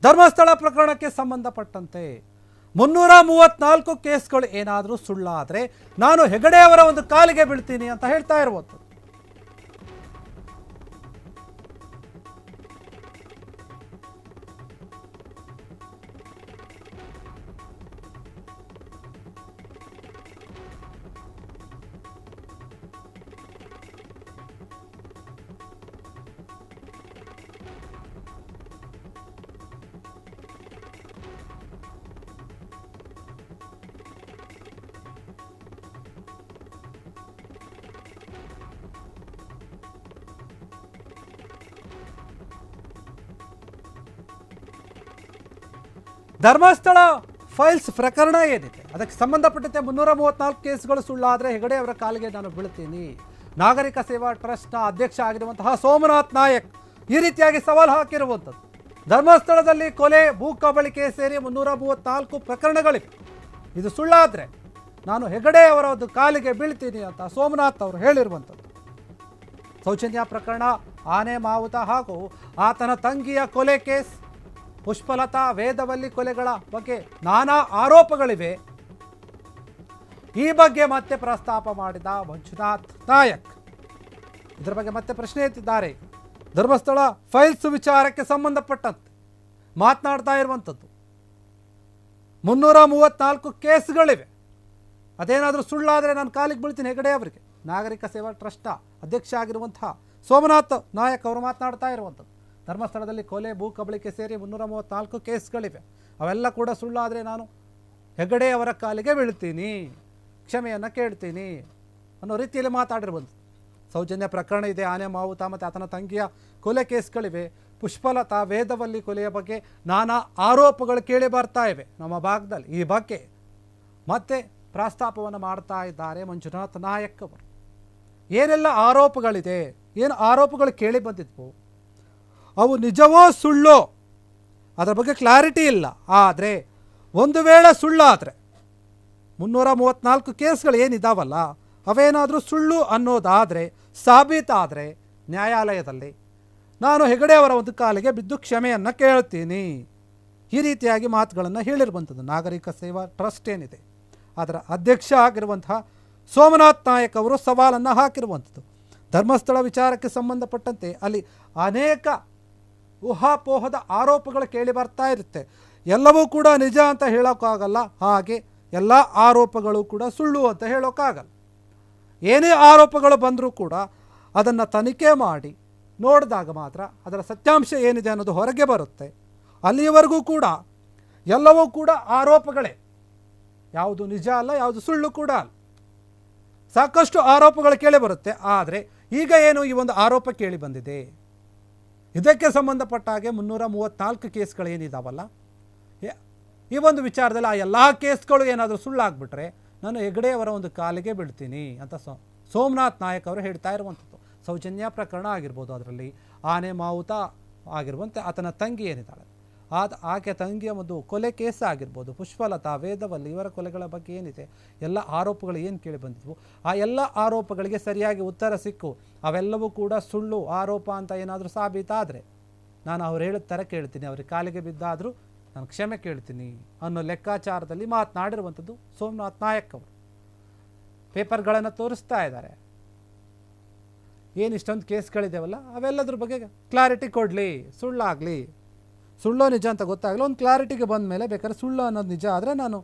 ಧರ್ಮಸ್ಥಳ ಪ್ರಕರಣಕ್ಕೆ ಸಂಬಂಧಪಟ್ಟಂತೆ 334 ಕೇಸ್ಗಳು ಏನಾದರೂ ಸುಳ್ಳಾದರೆ ನಾನು ಹೆಗಡೆ ಅವರ ಒಂದು ಕಾಲಿಗೆ ಬೀಳ್ತೀನಿ ಅಂತ ಹೇಳ್ತಾ ಇರುವುದು. ಧರ್ಮಸ್ಥಳ ಫೈಲ್ಸ್ ಪ್ರಕರಣ ಏನಿದೆ ಅದಕ್ಕೆ ಸಂಬಂಧಪಟ್ಟಂತೆ 334 ಕೇಸ್ಗಳು ಸುಳ್ಳಾದರೆ ಹೆಗಡೆ ಅವರ ಕಾಲಿಗೆ ನಾನು ಬೀಳ್ತೀನಿ. ನಾಗರಿಕ ಸೇವಾ ಟ್ರಸ್ಟ್ನ ಅಧ್ಯಕ್ಷ ಆಗಿರುವಂತಹ ಸೋಮನಾಥ್ ನಾಯಕ್ ಈ ರೀತಿಯಾಗಿ ಸವಾಲು ಹಾಕಿರುವಂಥದ್ದು. ಧರ್ಮಸ್ಥಳದಲ್ಲಿ ಕೊಲೆ, ಭೂ ಕಬಳಿಕೆ ಸೇರಿ 334 ಪ್ರಕರಣಗಳಿವೆ. ಇದು ಸುಳ್ಳಾದರೆ ನಾನು ಹೆಗಡೆ ಅವರ ಒಂದು ಕಾಲಿಗೆ ಬೀಳ್ತೀನಿ ಅಂತ ಸೋಮನಾಥ್ ಅವರು ಹೇಳಿರುವಂಥದ್ದು. ಸೌಜನ್ಯ ಪ್ರಕರಣ, ಆನೆ ಮಾವುತ ಹಾಗೂ ಆತನ ತಂಗಿಯ ಕೊಲೆ ಕೇಸ್, ಪುಷ್ಪಲತಾ, ವೇದವಲ್ಲಿ ಕೊಲೆಗಳ ಬಗ್ಗೆ ನಾನಾ ಆರೋಪಗಳಿವೆ. ಈ ಬಗ್ಗೆ ಮತ್ತೆ ಪ್ರಸ್ತಾಪ ಮಾಡಿದ ಮಂಜುನಾಥ್ ನಾಯಕ್ ಇದರ ಬಗ್ಗೆ ಮತ್ತೆ ಪ್ರಶ್ನೆ ಎತ್ತಿದ್ದಾರೆ. ಧರ್ಮಸ್ಥಳ ಫೈಲ್ಸ್ ವಿಚಾರಕ್ಕೆ ಸಂಬಂಧಪಟ್ಟಂತೆ ಮಾತನಾಡ್ತಾ ಇರುವಂಥದ್ದು. 334 ಕೇಸ್ಗಳಿವೆ. ಅದೇನಾದರೂ ಸುಳ್ಳಾದರೆ ನಾನು ಕಾಲಿಗೆ ಬೀಳ್ತೀನಿ ಹೆಗಡೆ ಅವರಿಗೆ. ನಾಗರಿಕ ಸೇವಾ ಟ್ರಸ್ಟ್ನ ಅಧ್ಯಕ್ಷ ಆಗಿರುವಂತಹ ಸೋಮನಾಥ್ ನಾಯಕ್ ಅವರು ಮಾತನಾಡ್ತಾ ಇರುವಂಥದ್ದು. ಧರ್ಮಸ್ಥಳದಲ್ಲಿ ಕೊಲೆ, ಭೂ ಕಬಳಿಕೆ ಸೇರಿ 334 ಕೇಸ್ಗಳಿವೆ. ಅವೆಲ್ಲ ಕೂಡ ಸುಳ್ಳಾದರೆ ನಾನು ಹೆಗಡೆ ಅವರ ಕಾಲಿಗೆ ಬೀಳ್ತೀನಿ, ಕ್ಷಮೆಯನ್ನು ಕೇಳ್ತೀನಿ ಅನ್ನೋ ರೀತಿಯಲ್ಲಿ ಮಾತಾಡಿರ್ಬೋದು. ಸೌಜನ್ಯ ಪ್ರಕರಣ ಇದೆ, ಆನೆ ಮಾವುತ ಮತ್ತು ಆತನ ತಂಗಿಯ ಕೊಲೆ ಕೇಸ್ಗಳಿವೆ, ಪುಷ್ಪಲತಾ, ವೇದವಲ್ಲಿ ಕೊಲೆಯ ಬಗ್ಗೆ ನಾನಾ ಆರೋಪಗಳು ಕೇಳಿ ಬರ್ತಾ ಇವೆ ನಮ್ಮ ಭಾಗದಲ್ಲಿ. ಈ ಬಗ್ಗೆ ಮತ್ತೆ ಪ್ರಸ್ತಾಪವನ್ನು ಮಾಡ್ತಾ ಇದ್ದಾರೆ ಮಂಜುನಾಥ್ ನಾಯಕ್ ಅವರು. ಏನೆಲ್ಲ ಆರೋಪಗಳಿದೆ, ಏನು ಆರೋಪಗಳು ಕೇಳಿ ಬಂದಿದ್ವು, ಅವು ನಿಜವೋ ಸುಳ್ಳೋ ಅದರ ಬಗ್ಗೆ ಕ್ಲಾರಿಟಿ ಇಲ್ಲ. ಆದರೆ ಒಂದು ವೇಳೆ ಸುಳ್ಳಾದರೆ 334 ಕೇಸ್ಗಳು ಏನಿದಾವಲ್ಲ ಅವೇನಾದರೂ ಸುಳ್ಳು ಅನ್ನೋದಾದರೆ, ಸಾಬೀತಾದರೆ ನ್ಯಾಯಾಲಯದಲ್ಲಿ ನಾನು ಹೆಗಡೆ ಅವರ ಒಂದು ಕಾಲಿಗೆ ಬಿದ್ದು ಕ್ಷಮೆಯನ್ನು ಕೇಳ್ತೀನಿ. ಈ ರೀತಿಯಾಗಿ ಮಾತುಗಳನ್ನು ಹೇಳಿರುವಂಥದ್ದು. ನಾಗರಿಕ ಸೇವಾ ಟ್ರಸ್ಟ್ ಏನಿದೆ ಅದರ ಅಧ್ಯಕ್ಷ ಆಗಿರುವಂತಹ ಸೋಮನಾಥ್ ನಾಯಕ್ ಅವರು ಸವಾಲನ್ನು ಹಾಕಿರುವಂಥದ್ದು. ಧರ್ಮಸ್ಥಳ ವಿಚಾರಕ್ಕೆ ಸಂಬಂಧಪಟ್ಟಂತೆ ಅಲ್ಲಿ ಅನೇಕ ಊಹಾಪೋಹದ ಆರೋಪಗಳು ಕೇಳಿ ಬರ್ತಾ ಇರುತ್ತೆ. ಎಲ್ಲವೂ ಕೂಡ ನಿಜ ಅಂತ ಹೇಳೋಕ್ಕಾಗಲ್ಲ, ಹಾಗೆ ಎಲ್ಲ ಆರೋಪಗಳು ಕೂಡ ಸುಳ್ಳು ಅಂತ ಹೇಳೋಕ್ಕಾಗಲ್ಲ. ಏನೇ ಆರೋಪಗಳು ಬಂದರೂ ಕೂಡ ಅದನ್ನು ತನಿಖೆ ಮಾಡಿ ನೋಡಿದಾಗ ಮಾತ್ರ ಅದರ ಸತ್ಯಾಂಶ ಏನಿದೆ ಅನ್ನೋದು ಹೊರಗೆ ಬರುತ್ತೆ. ಅಲ್ಲಿಯವರೆಗೂ ಕೂಡ ಎಲ್ಲವೂ ಕೂಡ ಆರೋಪಗಳೇ, ಯಾವುದು ನಿಜ ಅಲ್ಲ, ಯಾವುದು ಸುಳ್ಳು ಕೂಡ ಅಲ್ಲ. ಸಾಕಷ್ಟು ಆರೋಪಗಳು ಕೇಳಿ ಬರುತ್ತೆ. ಆದರೆ ಈಗ ಏನು ಈ ಒಂದು ಆರೋಪ ಕೇಳಿ ಬಂದಿದೆ, ಇದಕ್ಕೆ ಸಂಬಂಧಪಟ್ಟ ಹಾಗೆ 334 ಕೇಸ್ಗಳು ಏನಿದಾವಲ್ಲ ಈ ಒಂದು ವಿಚಾರದಲ್ಲಿ ಆ ಎಲ್ಲ ಕೇಸ್ಗಳು ಏನಾದರೂ ಸುಳ್ಳಾಗ್ಬಿಟ್ರೆ ನಾನು ಹೆಗಡೆ ಅವರ ಒಂದು ಕಾಲಿಗೆ ಬೀಳ್ತೀನಿ ಅಂತ ಸೋಮನಾಥ್ ನಾಯಕ್ ಅವರು ಹೇಳ್ತಾ ಇರುವಂಥದ್ದು. ಸೌಜನ್ಯ ಪ್ರಕರಣ ಆಗಿರ್ಬೋದು, ಅದರಲ್ಲಿ ಆನೆ ಮಾವುತ ಆಗಿರುವಂತೆ ಆತನ ತಂಗಿ ಏನಿದ್ದಾಳೆ ಆಕೆ ತಂಗಿಯ ಒಂದು ಕೊಲೆ ಕೇಸ್ ಆಗಿರ್ಬೋದು, ಪುಷ್ಪಲತಾ, ವೇದವಲ್ಲಿ ಇವರ ಕೊಲೆಗಳ ಬಗ್ಗೆ ಏನಿದೆ ಎಲ್ಲ ಆರೋಪಗಳು ಏನು ಕೇಳಿ ಬಂದಿದ್ವು ಆ ಎಲ್ಲ ಆರೋಪಗಳಿಗೆ ಸರಿಯಾಗಿ ಉತ್ತರ ಸಿಕ್ಕು ಅವೆಲ್ಲವೂ ಕೂಡ ಸುಳ್ಳು ಆರೋಪ ಅಂತ ಏನಾದರೂ ಸಾಬೀತಾದರೆ ನಾನು ಅವ್ರು ಹೇಳಿದ ಥರ ಕೇಳ್ತೀನಿ, ಅವ್ರಿಗೆ ಕಾಲಿಗೆ ಬಿದ್ದಾದರೂ ನಾನು ಕ್ಷಮೆ ಕೇಳ್ತೀನಿ ಅನ್ನೋ ಲೆಕ್ಕಾಚಾರದಲ್ಲಿ ಮಾತನಾಡಿರುವಂಥದ್ದು ಸೋಮನಾಥ್ ನಾಯಕ್ ಅವರು. ಪೇಪರ್ಗಳನ್ನು ತೋರಿಸ್ತಾ ಇದ್ದಾರೆ. ಏನು ಇಷ್ಟೊಂದು ಕೇಸ್ಗಳಿದ್ದಾವಲ್ಲ ಅವೆಲ್ಲದ್ರ ಬಗ್ಗೆ ಕ್ಲಾರಿಟಿ ಕೊಡಲಿ, ಸುಳ್ಳಾಗಲಿ, ಸುಳ್ಳೋ ನಿಜ ಅಂತ ಗೊತ್ತಾಗಲಿ, ಒಂದು ಕ್ಲಾರಿಟಿಗೆ ಬಂದ ಮೇಲೆ ಬೇಕಾದ್ರೆ ಸುಳ್ಳು ಅನ್ನೋದು ನಿಜ ಆದರೆ ನಾನು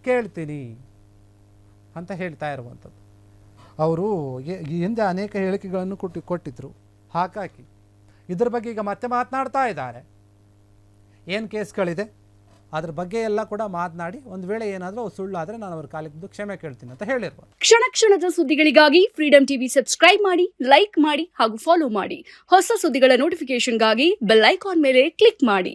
ಕೇಳ್ತೀನಿ ಅಂತ ಹೇಳ್ತಾ ಇರುವಂಥದ್ದು. ಅವರು ಹಿಂದೆ ಅನೇಕ ಹೇಳಿಕೆಗಳನ್ನು ಕೊಟ್ಟಿದ್ದರು. ಹಾಗಾಗಿ ಇದ್ರ ಬಗ್ಗೆ ಈಗ ಮತ್ತೆ ಮಾತನಾಡ್ತಾ ಇದ್ದಾರೆ. ಏನು ಕೇಸ್ಗಳಿದೆ ಅದ್ರ ಬಗ್ಗೆ ಎಲ್ಲ ಕೂಡ ಮಾತನಾಡಿ ಒಂದು ವೇಳೆ ಏನಾದರೂ ಸುಳ್ಳಾದರೆ ನಾನು ಅವ್ರ ಕಾಲಿಗೆ ಕ್ಷಮೆ ಕೇಳ್ತೀನಿ ಅಂತ ಹೇಳಿರ್ಬೋದು. ಕ್ಷಣ ಕ್ಷಣದ ಸುದ್ದಿಗಳಿಗಾಗಿ ಫ್ರೀಡಮ್ ಟಿವಿ ಸಬ್ಸ್ಕ್ರೈಬ್ ಮಾಡಿ, ಲೈಕ್ ಮಾಡಿ ಹಾಗೂ ಫಾಲೋ ಮಾಡಿ. ಹೊಸ ಸುದ್ದಿಗಳ ನೋಟಿಫಿಕೇಶನ್ಗಾಗಿ ಬೆಲ್ ಐಕಾನ್ ಮೇಲೆ ಕ್ಲಿಕ್ ಮಾಡಿ.